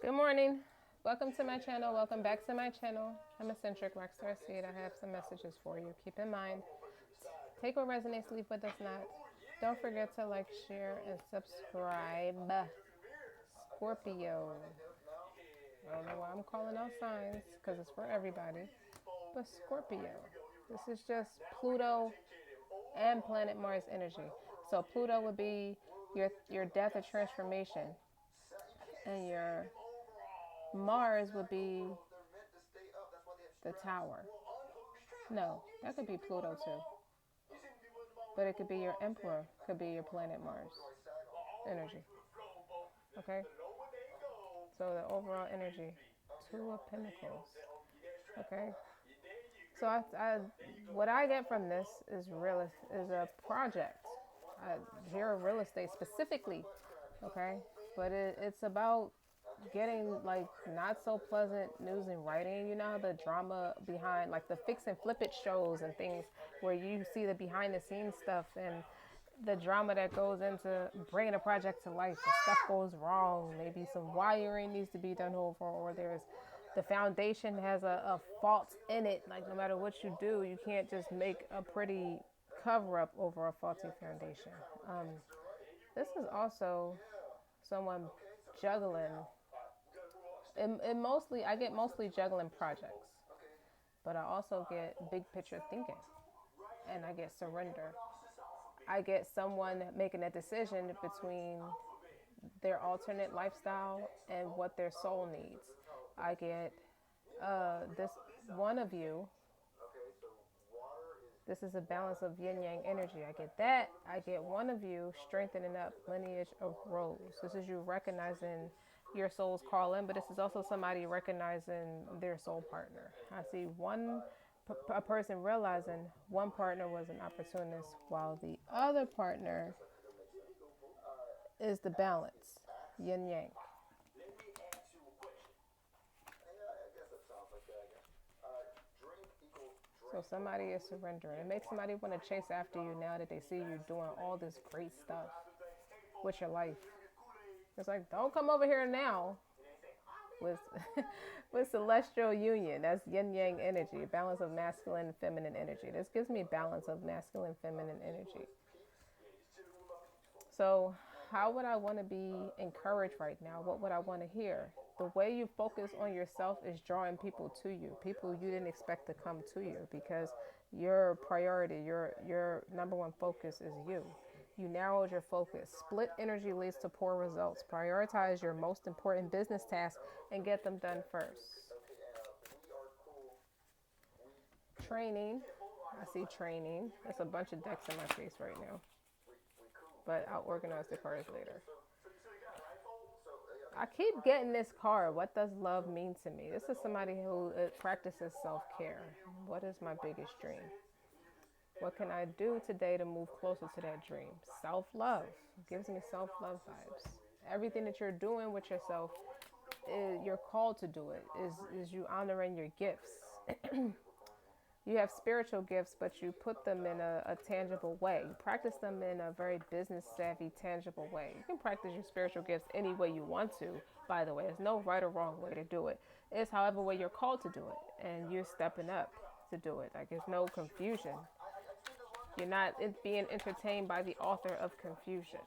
Good morning. Welcome to my channel. Welcome back to my channel. I'm Eccentric RockStar'Seed. I have some messages for you. Keep in mind, take what resonates, leave what does not. Don't forget to like, share, and subscribe. Scorpio. I don't know why I'm calling out signs because it's for everybody. But Scorpio. This is just Pluto and planet Mars energy. So Pluto would be your death or transformation, and your Mars would be the tower. No, that could be Pluto too. But it could be your emperor, could be your planet Mars energy. Okay? So the overall energy, Two of Pentacles. Okay? So what I get from this is a project. Here real estate specifically. Okay? But it's about getting like not so pleasant news in writing. You know how the drama behind like the fix and flip it shows and things where you see the behind the scenes stuff and the drama that goes into bringing a project to life. If stuff goes wrong, maybe some wiring needs to be done over, or there's the foundation has a fault in it. Like no matter what you do, you can't just make a pretty cover up over a faulty foundation. This is also someone juggling. I get mostly juggling projects, but I also get big picture thinking, and I get surrender. I get someone making a decision between their alternate lifestyle and what their soul needs. I get this one of you. This is a balance of yin yang energy. I get that. I get one of you strengthening up lineage of roles. This is you recognizing your soul's calling, but this is also somebody recognizing their soul partner. I see a person realizing one partner was an opportunist while the other partner is the balance, yin yang. So somebody is surrendering. It makes somebody want to chase after you now that they see you doing all this great stuff with your life. It's like, don't come over here now with with celestial union. That's yin yang energy, balance of masculine and feminine energy. This gives me balance of masculine feminine energy. So how would I want to be encouraged right now? What would I want to hear? The way you focus on yourself is drawing people to you, people you didn't expect to come to you, because your priority, your number one focus is you. You narrowed your focus. Split energy leads to poor results. Prioritize your most important business tasks and get them done first. Training. I see training. There's a bunch of decks in my face right now, but I'll organize the cards later. I keep getting this card. What does love mean to me? This is somebody who practices self-care. What is my biggest dream? What can I do today to move closer to that dream? Self-love. Gives me self-love vibes. Everything that you're doing with yourself, you're called to do it. Is you honoring your gifts. You have spiritual gifts, but you put them in a tangible way. You practice them in a very business savvy, tangible way. You can practice your spiritual gifts any way you want to, by the way. There's no right or wrong way to do it. It's however way you're called to do it. And you're stepping up to do it. Like, there's no confusion. You're not being entertained by the author of confusion.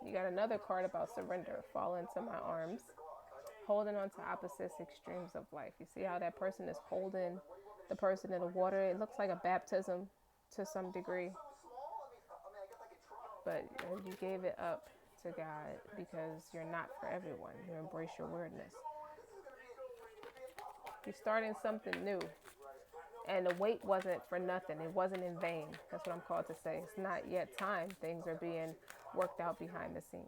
You got another card about surrender. Fall into my arms. Holding on to opposites extremes of life. You see how that person is holding the person in the water. It looks like a baptism to some degree, but you gave it up to God because you're not for everyone. You embrace your weirdness. You're starting something new, and the wait wasn't for nothing. It wasn't in vain. That's what I'm called to say. It's not yet time. Things are being worked out behind the scenes.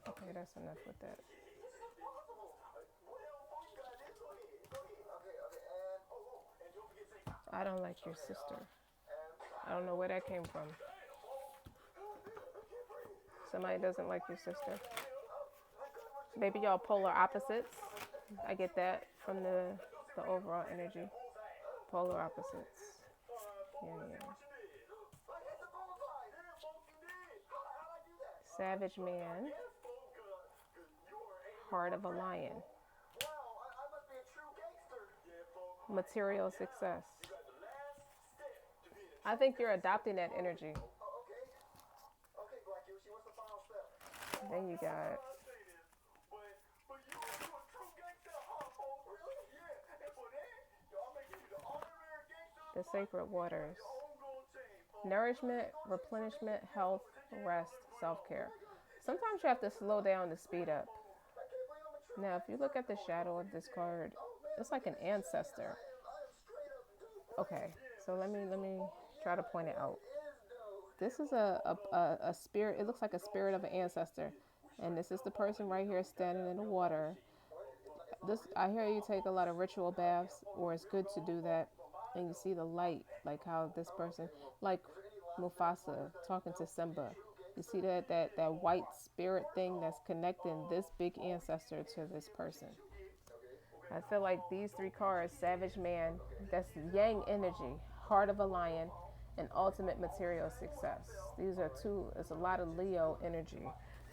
Okay, that's enough with that. I don't like your sister. I don't know where that came from. Somebody doesn't like your sister. Maybe y'all polar opposites. I get that from the overall energy. Polar opposites. Yeah. Savage man, heart of a lion, material success. I think you're adopting that energy. Then you got the sacred waters. Nourishment, replenishment, health, rest, self-care. Sometimes you have to slow down to speed up. Now, if you look at the shadow of this card, it's like an ancestor. Okay, so let me try to point it out. This is a spirit. It looks like a spirit of an ancestor, and this is the person right here standing in the water. This, I hear you take a lot of ritual baths, or it's good to do that, and you see the light, like how this person, like Mufasa talking to Simba. You see that white spirit thing that's connecting this big ancestor to this person. I feel like these three cards, Savage Man, that's Yang energy, Heart of a Lion, and Ultimate Material Success. These are two, it's a lot of Leo energy.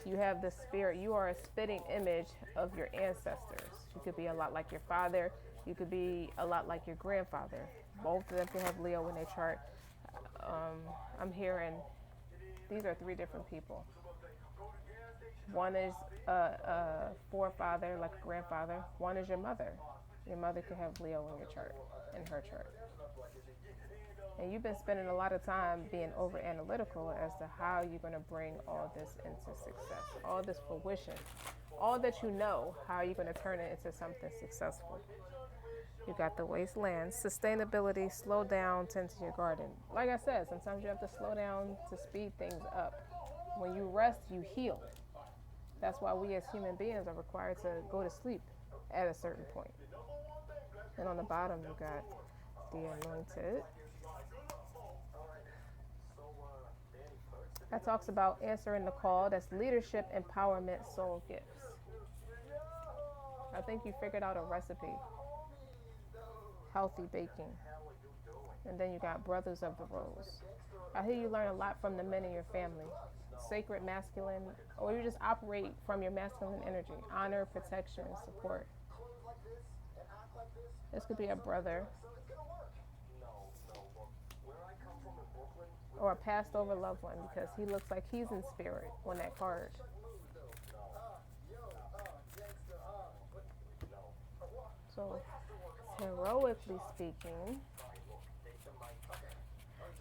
You have the spirit, you are a spitting image of your ancestors. You could be a lot like your father, you could be a lot like your grandfather. Both of them can have Leo in their chart. I'm hearing these are three different people. One is a forefather, like a grandfather. One is your mother. Your mother could have Leo in your chart, in her chart. And you've been spending a lot of time being over analytical as to how you're going to bring all this into success, all this fruition, all that you know, how you're going to turn it into something successful. You got the wasteland, sustainability, slow down, tend to your garden. Like I said, sometimes you have to slow down to speed things up. When you rest, you heal. That's why we as human beings are required to go to sleep at a certain point. And on the bottom, you got the anointed. That talks about answering the call. That's leadership, empowerment, soul gifts. I think you figured out a recipe. Healthy baking. And then you got Brothers of the Rose. I hear you learn a lot from the men in your family. Sacred masculine, or you just operate from your masculine energy. Honor, protection, support. This could be a brother or a passed over loved one, because he looks like he's in spirit on that card. So, heroically speaking,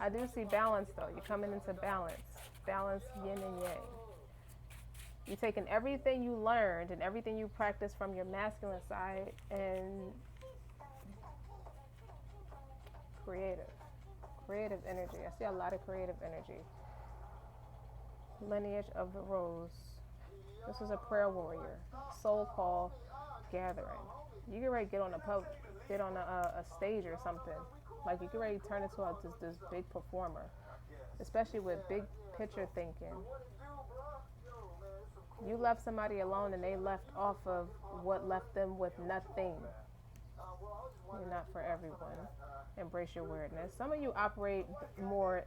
I do see balance though. You're coming into balance. Balance, yin and yang. You're taking everything you learned and everything you practiced from your masculine side and creative energy. I see a lot of creative energy. Lineage of the Rose. This is a prayer warrior. Soul call gathering. You get ready to get on a stage or something. Like you get ready to turn into this big performer, especially with big picture thinking. You left somebody alone and they left off of what left them with nothing. You're not for everyone. Embrace your weirdness. Some of you operate more,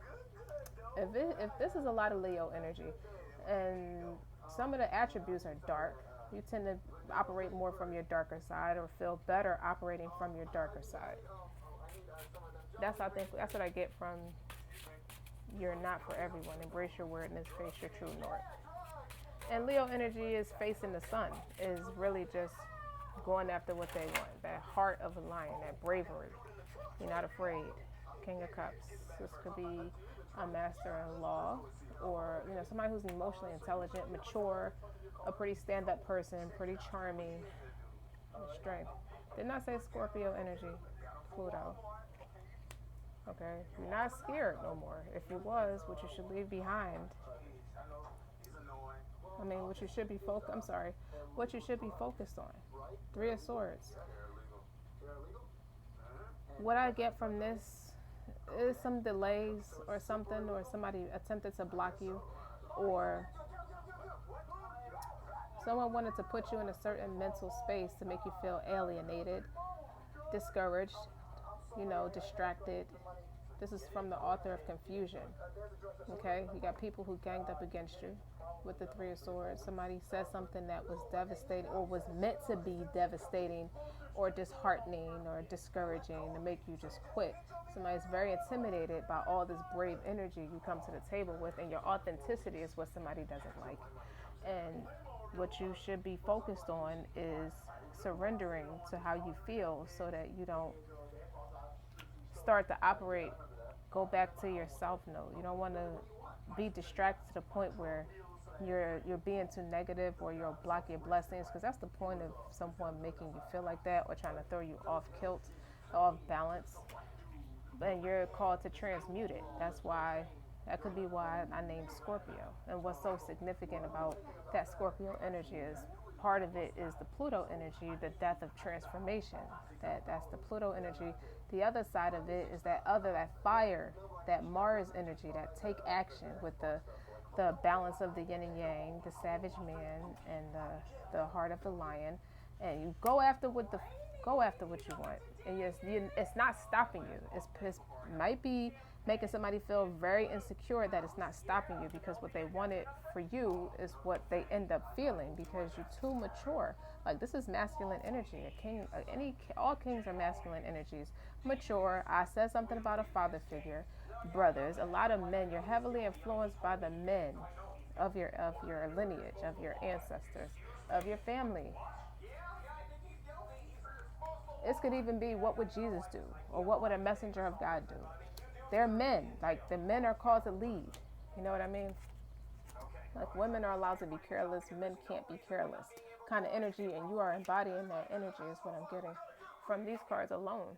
if this is a lot of Leo energy, and some of the attributes are dark, you tend to operate more from your darker side or feel better operating from your darker side. That's what I get from you're not for everyone. Embrace your weirdness, face your true north. And Leo energy is facing the sun, is really just going after what they want. That heart of a lion, that bravery. You're not afraid. King of Cups. This could be a master-in-law or somebody who's emotionally intelligent, mature, a pretty stand-up person, pretty charming, strength. Did not say Scorpio energy, Pluto. Okay, you're not scared no more. If you was, what you should leave behind. What you should be what you should be focused on. Three of Swords. What I get from this is some delays or something, or somebody attempted to block you, or someone wanted to put you in a certain mental space to make you feel alienated, discouraged, distracted, This is from the author of Confusion. Okay, you got people who ganged up against you with the Three of Swords. Somebody said something that was devastating or was meant to be devastating or disheartening or discouraging to make you just quit. Somebody's very intimidated by all this brave energy you come to the table with, and your authenticity is what somebody doesn't like. And what you should be focused on is surrendering to how you feel so that you don't start to operate, go back to your self node. You don't want to be distracted to the point where you're being too negative or you'll block your blessings, because that's the point of someone making you feel like that or trying to throw you off kilt, off balance. And you're called to transmute it. That could be why I named Scorpio. And what's so significant about that Scorpio energy is part of it is the Pluto energy, the death of transformation. That's the Pluto energy. The other side of it is that fire, that Mars energy, that take action with the balance of the yin and yang, the savage man and the heart of the lion, and you go after what you want. And it's not stopping you. It might be making somebody feel very insecure that it's not stopping you, because what they wanted for you is what they end up feeling because you're too mature. Like, this is masculine energy. All kings are masculine energies. Mature. I said something about a father figure. Brothers, a lot of men. You're heavily influenced by the men of your lineage, of your ancestors, of your family. This could even be, what would Jesus do, or what would a messenger of God do? They're men. Like, the men are called to lead. You know what I mean? Like, women are allowed to be careless, men can't be careless. Kind of energy, and you are embodying that energy is what I'm getting from these cards alone.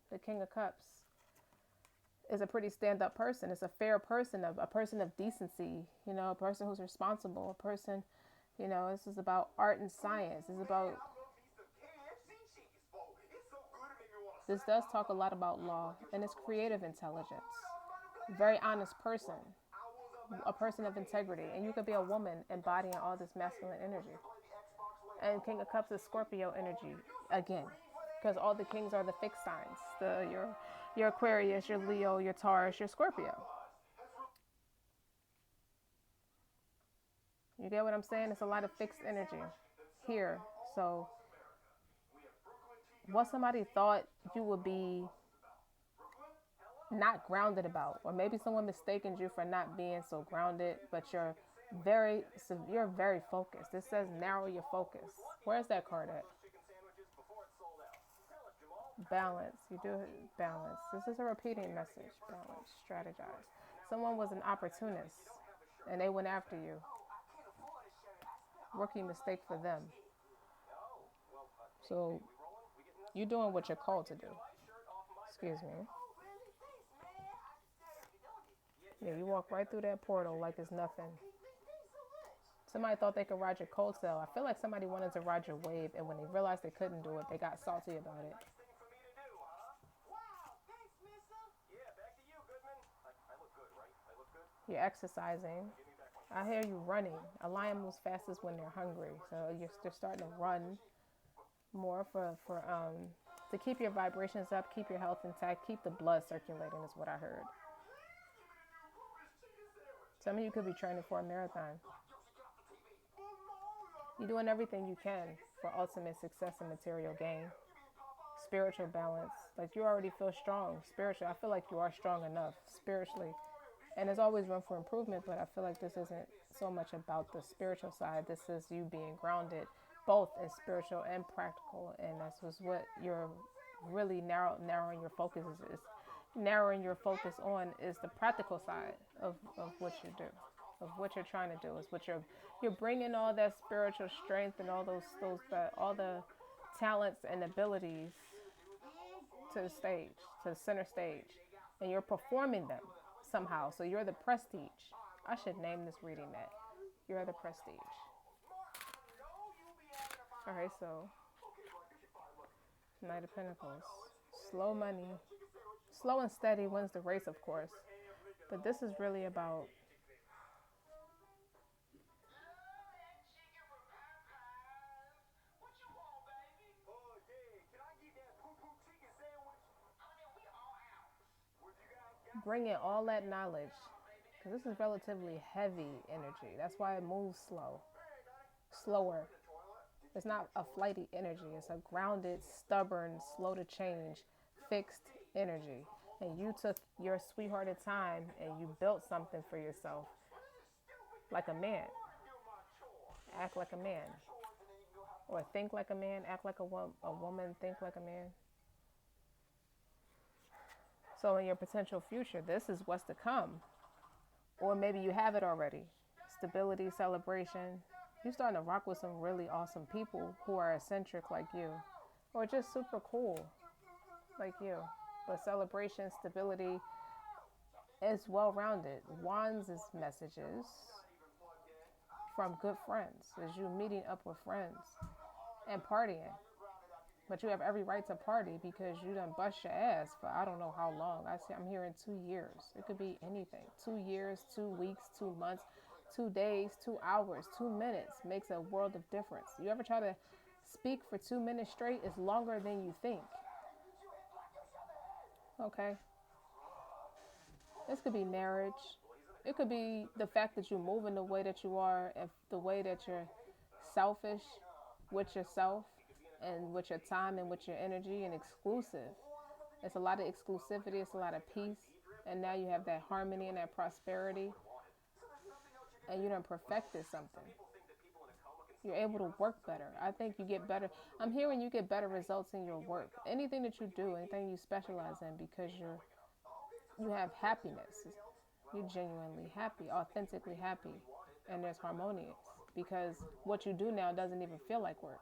The King of Cups is a pretty stand-up person. It's a fair person, a person of decency, a person who's responsible, a person, this is about art and science. This does talk a lot about law, and it's creative intelligence. Very honest person, a person of integrity, and you could be a woman embodying all this masculine energy. And King of Cups is Scorpio energy again, because all the kings are the fixed signs. Your Aquarius, your Leo, your Taurus, your Scorpio. You get what I'm saying? It's a lot of fixed energy here. So what somebody thought you would be not grounded about, or maybe someone mistaken you for not being so grounded, but you're very focused. It says narrow your focus. Where's that card at? Balance. You do balance. This is a repeating message. Balance. Strategize. Someone was an opportunist and they went after you. Rookie mistake for them. So you're doing what you're called to do. Excuse me. Yeah, you walk right through that portal like it's nothing. Somebody thought they could ride your coattail. I feel like somebody wanted to ride your wave, and when they realized they couldn't do it, they got salty about it. You're exercising. I hear you running. A lion moves fastest when they're hungry, so you're starting to run more to keep your vibrations up, keep your health intact, keep the blood circulating is what I heard. Some of you could be training for a marathon. You're doing everything you can for ultimate success and material gain. Spiritual balance. Like, you already feel strong spiritually. I feel like you are strong enough spiritually. And there's always room for improvement, but I feel like this isn't so much about the spiritual side. This is you being grounded, both in spiritual and practical. And this was what you're really narrowing your focus is. Narrowing your focus on is the practical side of what you do, of what you're trying to do. Is what you're bringing all that spiritual strength and all all the talents and abilities to the stage, to the center stage, and you're performing them somehow. So you're the prestige. I should name this reading that. You're the prestige. All right, so Knight of Pentacles, slow money. Slow and steady wins the race, of course. But this is really about Bring in all that knowledge, because this is relatively heavy energy. That's why it moves slower. It's not a flighty energy. It's a grounded, stubborn, slow to change, fixed energy. And you took your sweethearted time and you built something for yourself like a man. Act like a man. Or think like a man, act like a woman, think like a man. So in your potential future, this is what's to come. Or maybe you have it already. Stability, celebration. You're starting to rock with some really awesome people who are eccentric like you. Or just super cool like you. But celebration, stability is well-rounded. Wands is messages from good friends. Is you meeting up with friends and partying. But you have every right to party because you done bust your ass for I don't know how long. I'm hearing 2 years. It could be anything. 2 years, 2 weeks, 2 months, 2 days, 2 hours, 2 minutes makes a world of difference. You ever try to speak for 2 minutes straight? It's longer than you think. Okay. This could be marriage. It could be the fact that you move in the way that you are, and the way that you're selfish with yourself and with your time and with your energy and exclusive. It's a lot of exclusivity. It's a lot of peace. And now you have that harmony and that prosperity. And you done perfected something. You're able to work better. I think you get better. I'm hearing you get better results in your work. Anything that you do, anything you specialize in, because you have happiness. You're genuinely happy, authentically happy. And there's harmonious. Because what you do now doesn't even feel like work.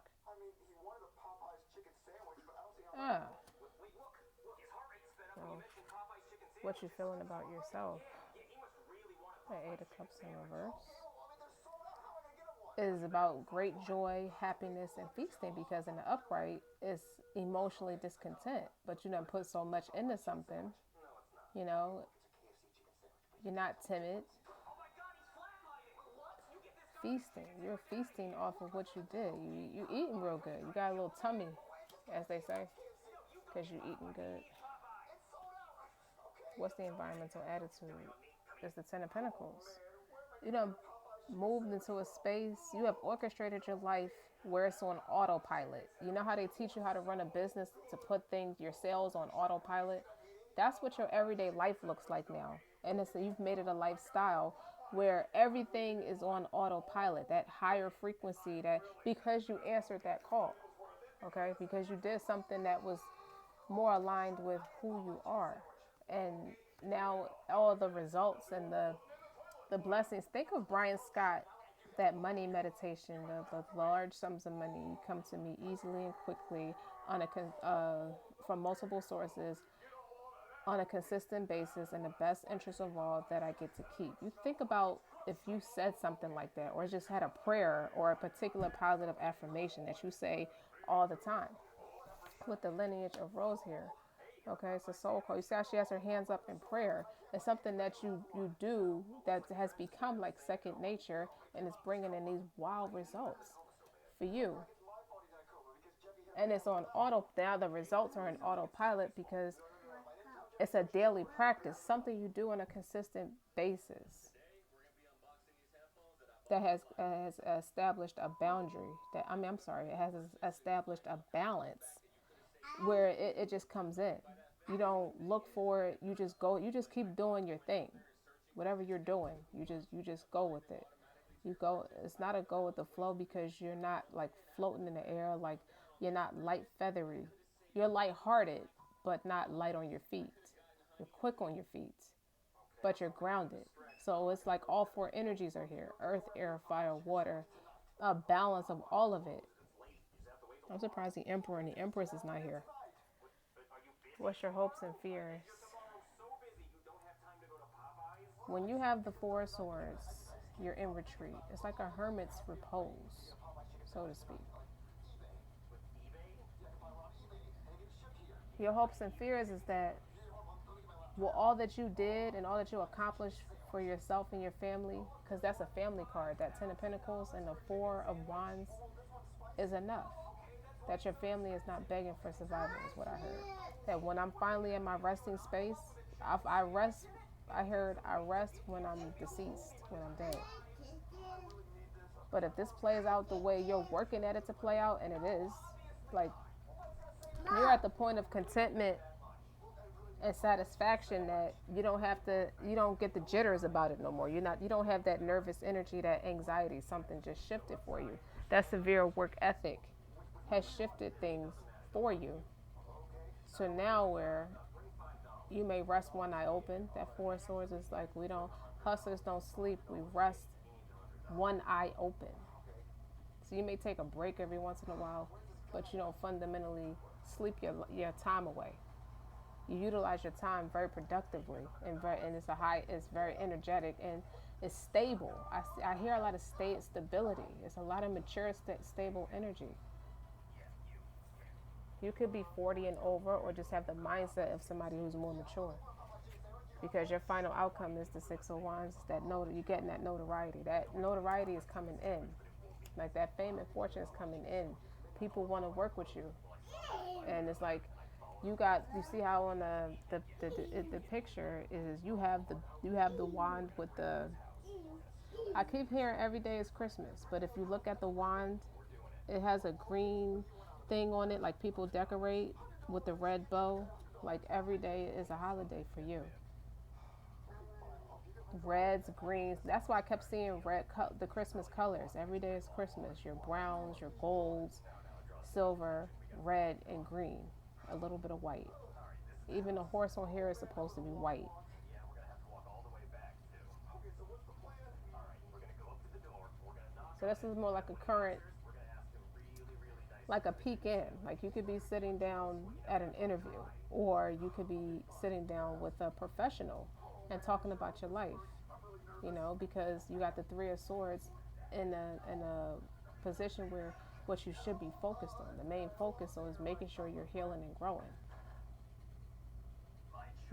So what you feeling about yourself? The 8 of Cups in reverse is about great joy, happiness, and feasting, because in the upright it's emotionally discontent. But you done put so much into something, you know, you're not timid. Feasting, you're feasting off of what you did. You eating real good. You got a little tummy, as they say, because you eating good. What's the environmental attitude? It's the 10 of Pentacles. You done moved into a space. You have orchestrated your life where it's on autopilot. You know how they teach you how to run a business, to put your sales on autopilot? That's what your everyday life looks like now. And you've made it a lifestyle where everything is on autopilot, that higher frequency, that because you answered that call, okay? Because you did something that was more aligned with who you are. And now all the results and the blessings. Think of Brian Scott, that money meditation, the large sums of money come to me easily and quickly from multiple sources on a consistent basis, in the best interest of all that I get to keep. You think about if you said something like that, or just had a prayer or a particular positive affirmation that you say all the time. With the lineage of Rose here. Okay, it's a soul call. You see how she has her hands up in prayer. It's something that you do that has become like second nature, and it's bringing in these wild results for you. And it's on now the results are in autopilot because it's a daily practice, something you do on a consistent basis that has established a boundary. It has established a balance where it just comes in. You don't look for it. You just go. You just keep doing your thing, whatever you're doing. You just go with it. You go. It's not a go with the flow, because you're not like floating in the air. Like you're not light feathery. You're lighthearted, but not light on your feet. You're quick on your feet, but you're grounded. So it's like all 4 energies are here: earth, air, fire, water. A balance of all of it. I'm surprised the Emperor and the Empress is not here. What's your hopes and fears? When you have the 4 of Swords, you're in retreat. It's like a hermit's repose, so to speak. Your hopes and fears is that all that you did and all that you accomplished for yourself and your family, because that's a family card, that 10 of Pentacles and the 4 of Wands, is enough. That your family is not begging for survival is what I heard. That when I'm finally in my resting space, I rest. I heard I rest when I'm deceased, when I'm dead. But if this plays out the way you're working at it to play out, and it is, like you're at the point of contentment and satisfaction that you don't get the jitters about it no more. You don't have that nervous energy, that anxiety. Something just shifted for you. That severe work ethic has shifted things for you. So now where you may rest one eye open. That Four of Swords is like hustlers don't sleep. We rest one eye open. So you may take a break every once in a while, but you don't fundamentally sleep your time away. You utilize your time very productively, and it's very energetic and it's stable. I hear a lot of stability. It's a lot of mature, stable energy. You could be 40 and over, or just have the mindset of somebody who's more mature. Because your final outcome is the Six of Wands. You're getting that notoriety. That notoriety is coming in, like that fame and fortune is coming in. People want to work with you, and it's like you see how on the picture is you have the wand with the. I keep hearing every day is Christmas, but if you look at the wand, it has a green thing on it, like people decorate with the red bow. Like every day is a holiday for you. Reds, greens. That's why I kept seeing the Christmas colors. Every day is Christmas. Your browns, your golds, silver, red, and green. A little bit of white. Even the horse on here is supposed to be white. So this is more like a current, like a peek in. Like you could be sitting down at an interview, or you could be sitting down with a professional and talking about your life. Because you got the Three of Swords in a position where what you should be focused on. The main focus is making sure you're healing and growing.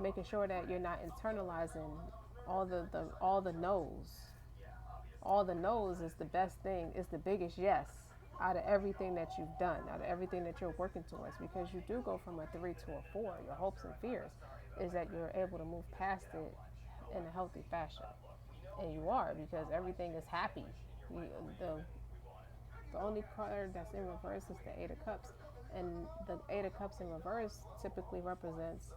Making sure that you're not internalizing all the no's. All the no's is the best thing, is the biggest yes out of everything that you've done, out of everything that you're working towards, because you do go from a 3 to a 4. Your hopes and fears is that you're able to move past it in a healthy fashion. And you are, because everything is happy. The only card that's in reverse is the Eight of Cups. And the Eight of Cups in reverse typically represents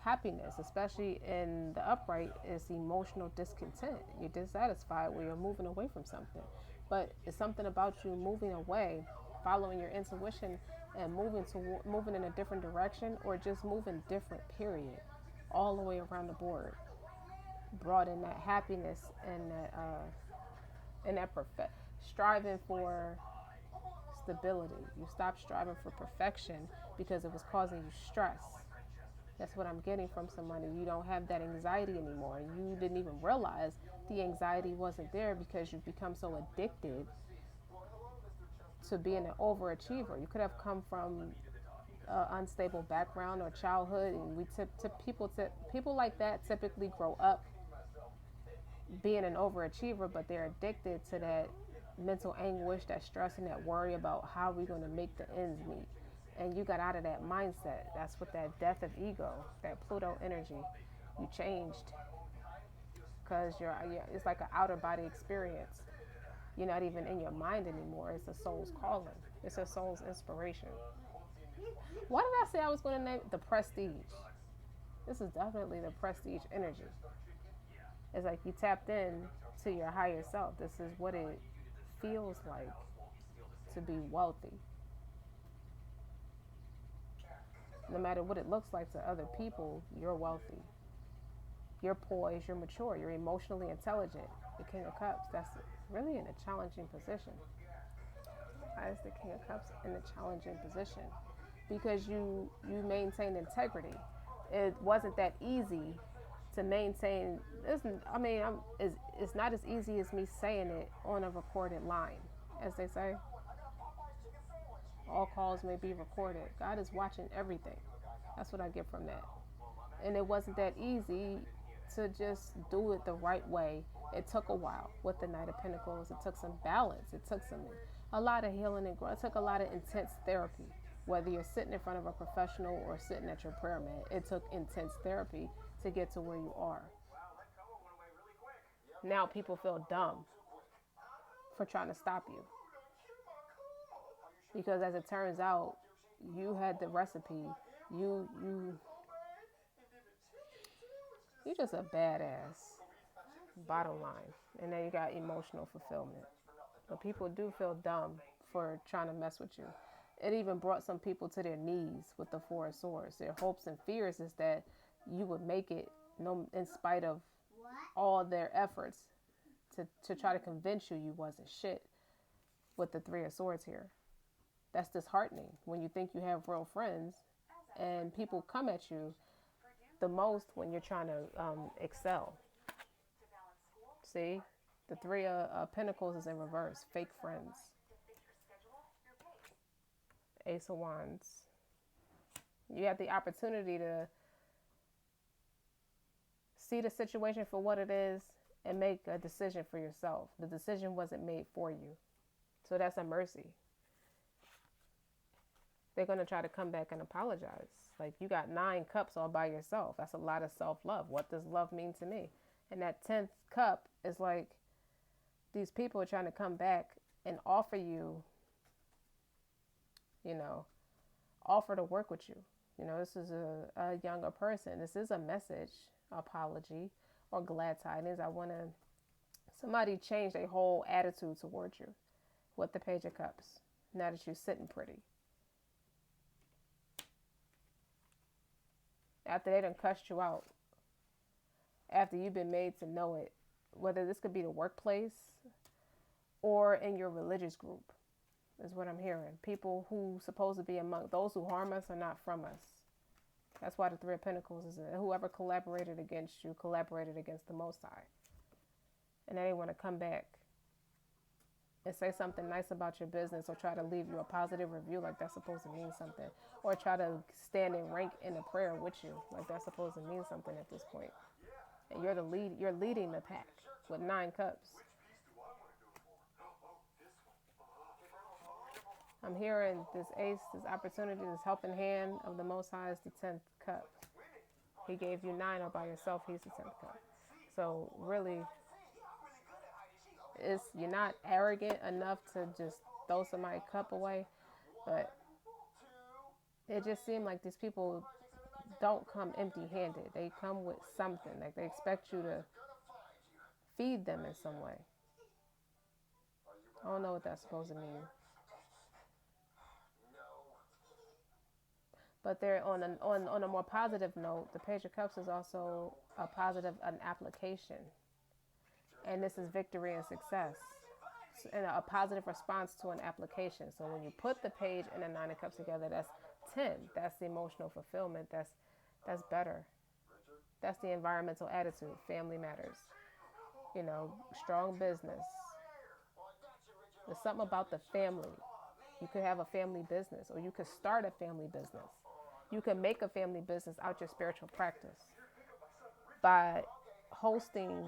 happiness, especially in the upright, is emotional discontent. You're dissatisfied where you're moving away from something. But it's something about you moving away, following your intuition, and moving in a different direction, or just moving different, period, all the way around the board. Brought in that happiness and that striving for stability. You stop striving for perfection because it was causing you stress. That's what I'm getting from somebody. You don't have that anxiety anymore. You didn't even realize the anxiety wasn't there because you've become so addicted to being an overachiever. You could have come from an unstable background or childhood, and people like that typically grow up being an overachiever, but they're addicted to that mental anguish, that stress, and that worry about how we're going to make the ends meet. And you got out of that mindset. That's what that death of ego, that Pluto energy, you changed, because it's like an outer body experience. You're not even in your mind anymore. It's a soul's calling. It's a soul's inspiration. Why did I say I was going to name it the Prestige? This is definitely the Prestige energy. It's like you tapped in to your higher self. This is what it feels like to be wealthy. No matter what it looks like to other people, you're wealthy. You're poised, you're mature, you're emotionally intelligent. The King of Cups, that's really in a challenging position. As the King of Cups in a challenging position, because you maintain integrity. It wasn't that easy to maintain. It's not as easy as me saying it on a recorded line, as they say. All calls may be recorded. God is watching everything. That's what I get from that. And it wasn't that easy to just do it the right way. It took a while with the Knight of Pentacles. It took some balance. It took a lot of healing and growth. It took a lot of intense therapy. Whether you're sitting in front of a professional or sitting at your prayer mat, it took intense therapy to get to where you are. Now people feel dumb for trying to stop you. Because as it turns out, you had the recipe. You just a badass. Bottom line. And then you got emotional fulfillment. But people do feel dumb for trying to mess with you. It even brought some people to their knees with the Four of Swords. Their hopes and fears is that you would make it, in spite of all their efforts to try to convince you wasn't shit with the Three of Swords here. That's disheartening when you think you have real friends and people come at you the most when you're trying to excel. See? The Three of Pentacles is in reverse. Fake friends. Ace of Wands. You have the opportunity to see the situation for what it is and make a decision for yourself. The decision wasn't made for you. So that's a mercy. They're going to try to come back and apologize. Like, you got 9 cups all by yourself. That's a lot of self-love. What does love mean to me? And that 10th cup is like, these people are trying to come back and offer you, offer to work with you. This is a younger person. This is a message, apology, or glad tidings. I want somebody change their whole attitude towards you with the Page of Cups. Now that you're sitting pretty. After they done cussed you out. After you've been made to know it. Whether this could be the workplace or in your religious group, is what I'm hearing. People who supposed to be among those who harm us are not from us. That's why the Three of Pentacles is whoever collaborated against you collaborated against the Most High. And they want to come back and say something nice about your business or try to leave you a positive review like that's supposed to mean something. Or try to stand in rank in a prayer with you like that's supposed to mean something at this point. And you're leading the pack with 9 cups. I'm hearing this ace, this opportunity, this helping hand of the Most High is the 10th cup. He gave you 9 all by yourself. He's the 10th cup. So really, you're not arrogant enough to just throw somebody's cup away. But it just seemed like these people don't come empty-handed. They come with something. Like they expect you to feed them in some way. I don't know what that's supposed to mean. But they're on a more positive note. The Page of Cups is also a positive, an application. And this is victory and success. And a positive response to an application. So when you put the Page and the 9 of Cups together, that's 10. That's the emotional fulfillment. That's better. That's the environmental attitude. Family matters. Strong business. There's something about the family. You could have a family business, or you could start a family business. You can make a family business out your spiritual practice by hosting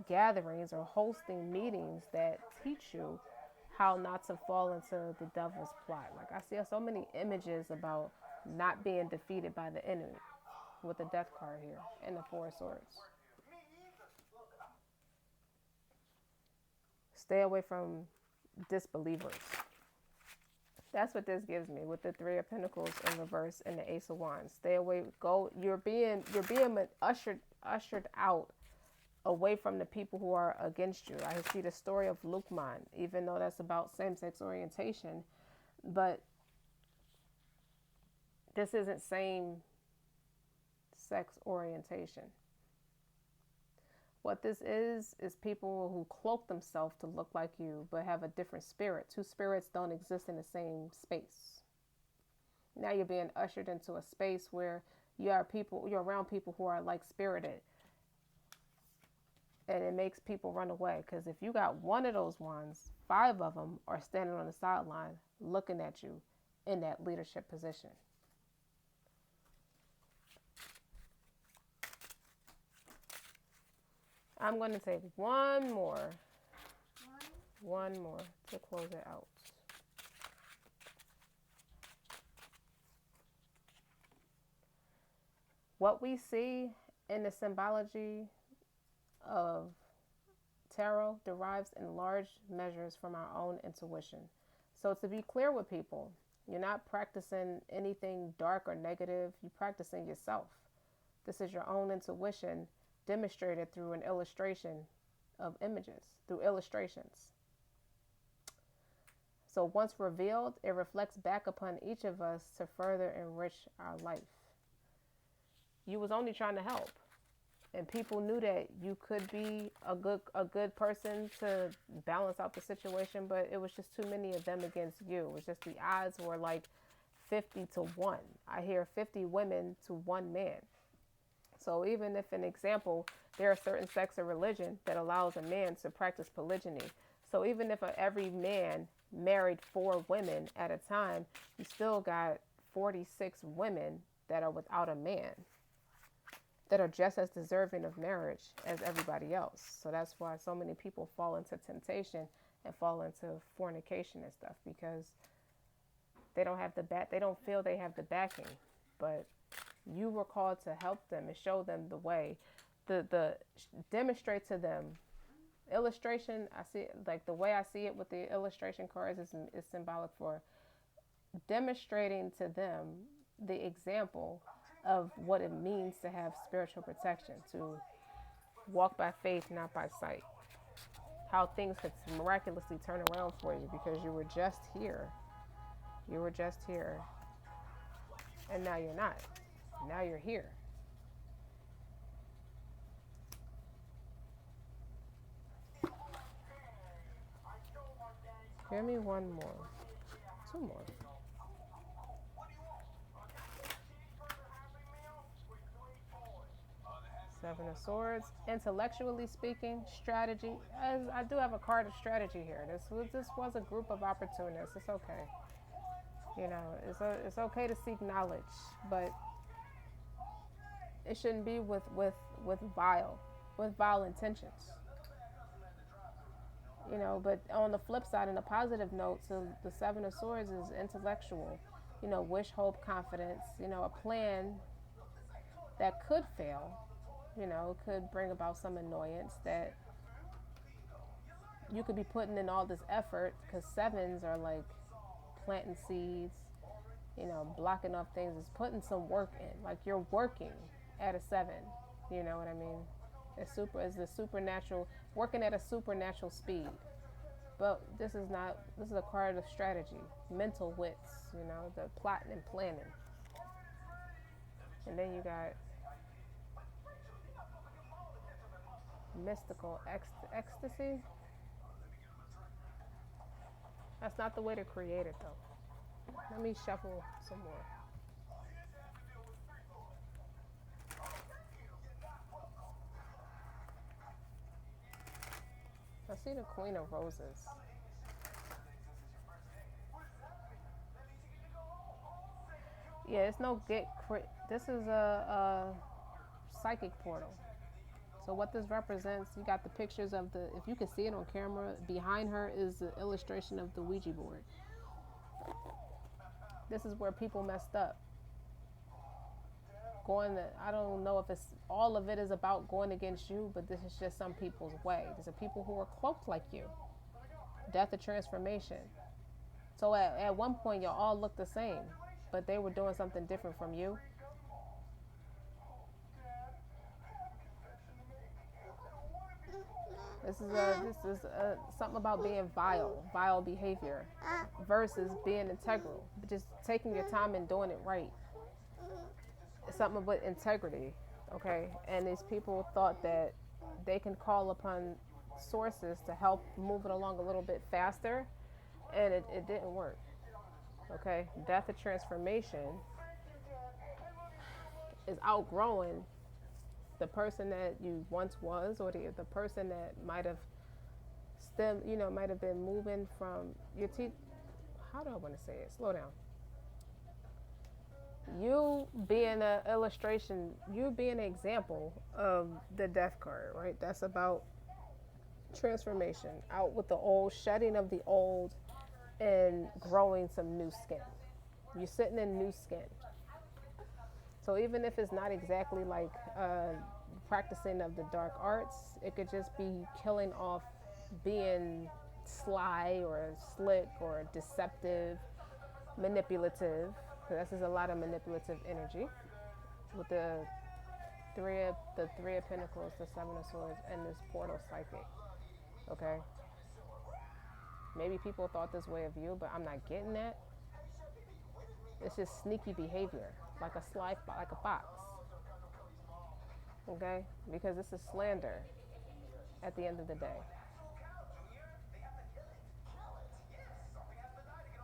gatherings or hosting meetings that teach you how not to fall into the devil's plot. Like I see so many images about not being defeated by the enemy with the Death card here and the Four of Swords. Stay away from disbelievers. That's what this gives me with the Three of Pentacles in reverse and the Ace of Wands. Stay away. Go. You're being ushered out away from the people who are against you. I see the story of Lukman, even though that's about same-sex orientation, but this isn't same-sex orientation. What this is people who cloak themselves to look like you, but have a different spirit. 2 spirits don't exist in the same space. Now you're being ushered into a space where you're around people who are like-spirited. And it makes people run away. Because if you got one of those ones, 5 of them are standing on the sideline looking at you in that leadership position. I'm going to take one more to close it out. What we see And the symbology of tarot derives in large measures from our own intuition. So, to be clear with people, you're not practicing anything dark or negative, you're practicing yourself. This is your own intuition demonstrated through an illustration of images, through illustrations. So, once revealed, it reflects back upon each of us to further enrich our life. You was only trying to help. And people knew that you could be a good person to balance out the situation, but it was just too many of them against you. It was just the odds were like 50 to 1. I hear 50 women to 1 man. So even if, an example, there are certain sects of religion that allows a man to practice polygyny. So even if every man married 4 women at a time, you still got 46 women that are without a man, that are just as deserving of marriage as everybody else. So that's why so many people fall into temptation and fall into fornication and stuff, because they don't have they don't feel they have the backing. But you were called to help them and show them the way, the demonstrate to them. Illustration, I see, like the way I see it with the illustration cards is symbolic for demonstrating to them the example of what it means to have spiritual protection, to walk by faith, not by sight. How things could miraculously turn around for you because you were just here. You were just here. And now you're not. Now you're here. Give me one more. 2 more. 7 of Swords. Intellectually speaking, strategy. As I do have a card of strategy here. This was a group of opportunists. It's okay. You know, it's okay to seek knowledge, but it shouldn't be with vile intentions. You know, but on the flip side, in a positive note, so the 7 of Swords is intellectual. You know, wish, hope, confidence. You know, a plan that could fail. You know, could bring about some annoyance that you could be putting in all this effort, because 7s are like planting seeds, you know, blocking off things, is putting some work in. Like you're working at a 7, you know what I mean? It's the supernatural, working at a supernatural speed. But this is a card of strategy, mental wits, you know, the plotting and planning. And then you got mystical ecstasy. That's not the way to create it, though. Let me shuffle some more. I see the Queen of Roses. Yeah, it's no this is a psychic portal. So what this represents, you got the pictures of if you can see it on camera, behind her is the illustration of the Ouija board. This is where people messed up. I don't know if it's all of it is about going against you, but this is just some people's way. These are people who are cloaked like you. Death of transformation. So at one point, y'all all look the same, but they were doing something different from you. This is something about being vile behavior versus being integral. Just taking your time and doing it right. It's something about integrity, okay? And these people thought that they can call upon sources to help move it along a little bit faster, and it didn't work, okay? Death of transformation is outgrowing the person that you once was, or the person that might have might have been moving from your teeth. How do I want to say it? Slow down. You being an illustration, you being an example of the death card, right? That's about transformation, out with the old, shedding of the old, and growing some new skin. You're sitting in new skin. So even if it's not exactly like practicing of the dark arts. It could just be killing off being sly or slick or deceptive, manipulative. This is a lot of manipulative energy with the three of Pentacles, the Seven of Swords, and this portal psychic. Okay, maybe people thought this way of you, but I'm not getting that. It's just sneaky behavior, like a sly, like a fox. Okay, because this is slander. At the end of the day,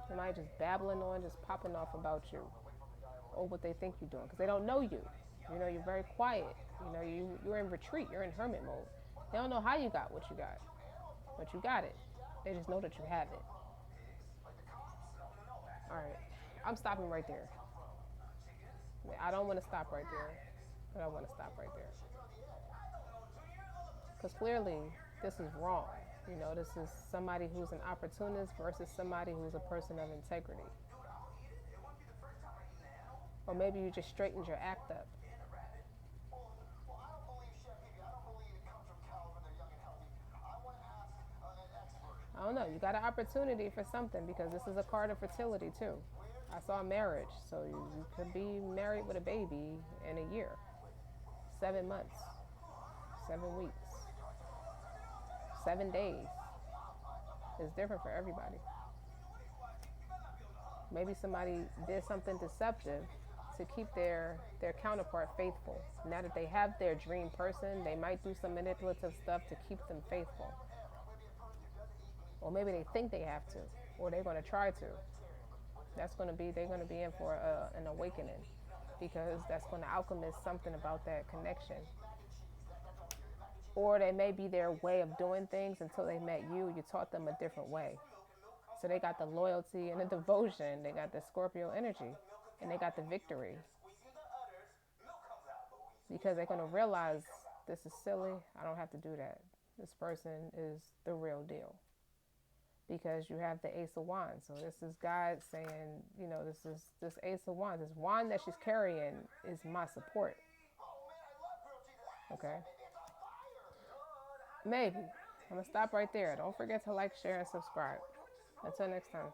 somebody just babbling on, just popping off about you or what they think you're doing, because they don't know you. You know, you're very quiet. You know, you're in retreat. You're in hermit mode. They don't know how you got what you got, but you got it. They just know that you have it. All right, I'm stopping right there. I don't want to stop right there, but I want to stop right there because clearly this is wrong. You know, this is somebody who's an opportunist versus somebody who's a person of integrity. Or maybe you just straightened your act up. I don't know. You got an opportunity for something because this is a card of fertility too. I saw marriage, so you could be married with a baby in a year, 7 months, 7 weeks, 7 days. It's different for everybody. Maybe somebody did something deceptive to keep their counterpart faithful. Now that they have their dream person, they might do some manipulative stuff to keep them faithful. Or maybe they think they have to, or they're going to try to. They're going to be in for an awakening, because that's going to alchemist something about that connection. Or they may be their way of doing things until they met you. You taught them a different way. So they got the loyalty and the devotion. They got the Scorpio energy, and they got the victory, because they're going to realize this is silly. I don't have to do that. This person is the real deal. Because you have the Ace of Wands. So this is God saying, you know, this Ace of Wands, this wand that she's carrying is my support. Okay? Maybe. I'm going to stop right there. Don't forget to like, share, and subscribe. Until next time.